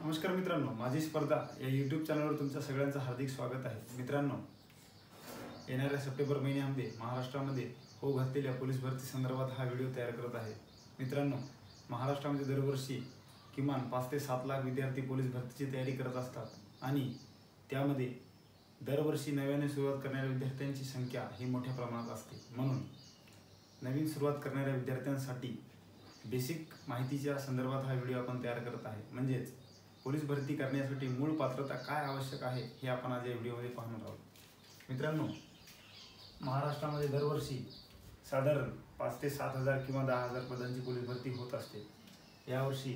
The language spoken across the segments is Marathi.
नमस्कार मित्रांनो, माझी स्पर्धा या यूट्यूब चॅनलवर तुमच्या सगळ्यांचं हार्दिक स्वागत आहे। मित्रांनो, येणाऱ्या सप्टेंबर महिन्यामध्ये महाराष्ट्रामध्ये होऊ घातलेल्या पोलीस भरती संदर्भात हा व्हिडिओ तयार करत आहे। मित्रांनो, महाराष्ट्रामध्ये दरवर्षी किमान 5 ते 7 लाख विद्यार्थी पोलीस भरतीची तयारी करत असतात आणि त्यामध्ये दरवर्षी नव्याने सुरुवात करणाऱ्या विद्यार्थ्यांची संख्या ही मोठ्या प्रमाणात असते। म्हणून नवीन सुरुवात करणाऱ्या विद्यार्थ्यांसाठी बेसिक माहितीच्या संदर्भात हा व्हिडिओ आपण तयार करत आहे। म्हणजेच पोलीस भरती करण्यासाठी मूळ पात्रता काय आवश्यक आहे हे आपण आज या व्हिडिओमध्ये पाहणार आहोत। मित्रांनो, महाराष्ट्रामध्ये दरवर्षी साधारण 5 ते 7 हजार किंवा 10 हजार पदांची पोलीस भरती होत असते। यावर्षी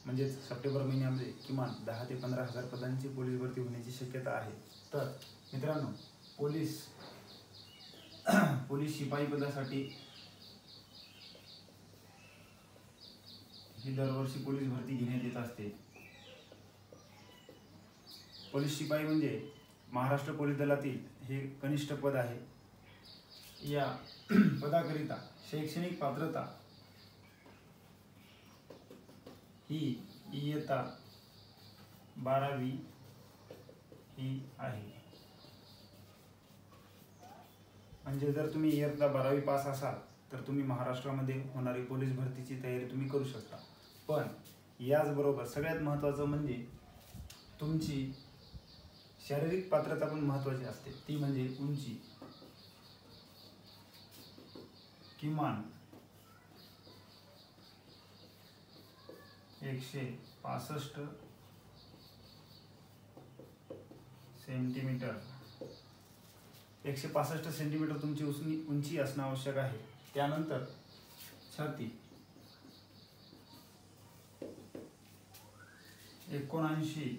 म्हणजेच सप्टेंबर महिन्यामध्ये किमान 10 ते 15 हजार पदांची पोलीस भरती होण्याची शक्यता आहे। तर मित्रांनो, पोलीस शिपाई पदासाठी ही दरवर्षी पोलीस भरती घेण्यात येत असते। पोलीस शिपाई म्हणजे महाराष्ट्र पोलीस दलातील हे कनिष्ठ पद आहे। या पदाकरिता शैक्षणिक पात्रता ही इयत्ता 12वी ही आहे। म्हणजे जर तुम्ही इयत्ता 12वी पास असाल तर तुम्ही महाराष्ट्रामध्ये होणारी पोलीस भरतीची तयारी तुम्ही करू शकता। पण याचबरोबर सगळ्यात महत्त्वाचं म्हणजे तुमची शारीरिक पात्रता पण महत्त्वाची असते। ती म्हणजे उंची किमान 165 सेंटीमीटर 165 सेंटीमीटर तुमची उंची असणं आवश्यक आहे। त्यानंतर छाती 79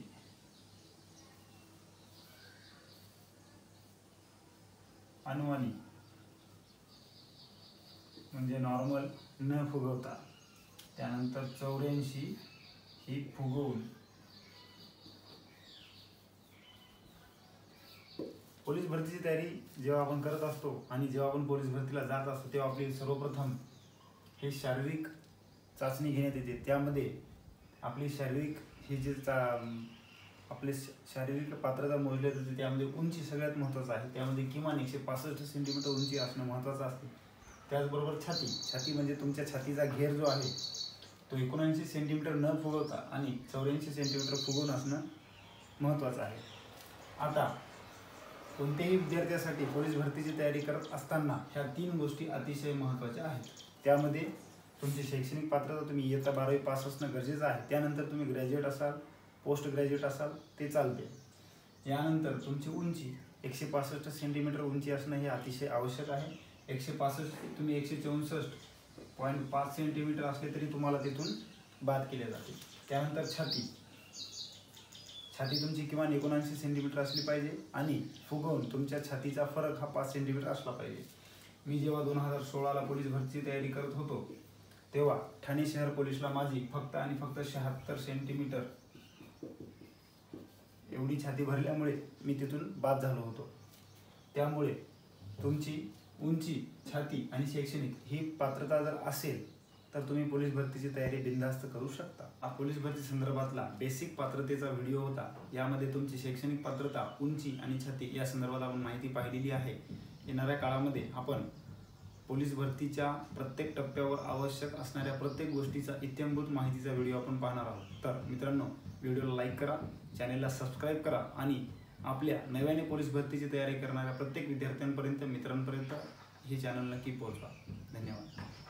अनुवानी म्हणजे नॉर्मल न फुगवता, त्यानंतर 84 ही फुगवून। पोलीस भरतीची तयारी जेव्हा आपण करत असतो आणि जेव्हा आपण पोलीस भरतीला जात असतो तेव्हा आपली सर्वप्रथम हे शारीरिक चाचणी घेण्यात येते। त्यामध्ये आपली शारीरिक ही जे आपले शारीरिक पात्रता मोजली जाते त्यामध्ये उंची सगळ्यात महत्त्वाचं आहे। त्यामध्ये किमान 165 सेंटीमीटर उंची असणं महत्त्वाचं असते। त्याचबरोबर छाती म्हणजे तुमच्या छातीचा घेर जो आहे तो 79 सेंटीमीटर न फुगवता आणि 84 सेंटीमीटर फुगवून असणं महत्त्वाचं आहे। आता कोणत्याही विद्यार्थ्यासाठी पोलीस भरतीची तयारी करत असताना ह्या 3 गोष्टी अतिशय महत्त्वाच्या आहेत। त्यामध्ये तुमची शैक्षणिक पात्रता तुम्ही इयत्ता 12वी पास असणं गरजेचं आहे। त्यानंतर तुम्ही ग्रॅज्युएट असाल, पोस्ट ग्रॅज्युएट असाल ते चालते। यानंतर तुमची उंची 165 सेंटीमीटर उंची असणं हे अतिशय आवश्यक आहे। 165 तुम्ही 164.5 सेंटीमीटर असले तरी तुम्हाला तिथून बाद केले जाते। त्यानंतर छाती तुमची किमान 79 सेंटीमीटर असली पाहिजे आणि फुगवून तुमच्या छातीचा फरक हा 5 सेंटीमीटर असला पाहिजे। मी जेव्हा 2016ला पोलीस भरतीची तयारी करत होतो तेव्हा ठाणे शहर पोलीसला माझी फक्त आणि फक्त 76 सेंटीमीटर एवढी छाती भरल्यामुळे मी तिथून बाद झालो होतो। त्यामुळे तुमची उंची, छाती आणि शैक्षणिक ही पात्रता जर असेल तर तुम्ही पोलीस भरतीची तयारी बिनधास्त करू शकता। हा पोलीस भरती संदर्भातला बेसिक पात्रतेचा व्हिडिओ होता। यामध्ये तुमची शैक्षणिक पात्रता, उंची आणि छाती या संदर्भात आपण माहिती पाहिलेली आहे। येणाऱ्या काळामध्ये आपण पोलीस भरतीच्या प्रत्येक टप्प्यावर आवश्यक असणाऱ्या प्रत्येक गोष्टीचा इत्थंभूत माहितीचा व्हिडिओ आपण पाहणार आहोत। तर मित्रांनो, व्हिडिओला लाईक करा, चॅनेलला सबस्क्राईब करा आणि आपल्या नव्याने पोलीस भरतीची तयारी करणाऱ्या प्रत्येक विद्यार्थ्यांपर्यंत, मित्रांपर्यंत हे चॅनल नक्की पोहोचवा। धन्यवाद।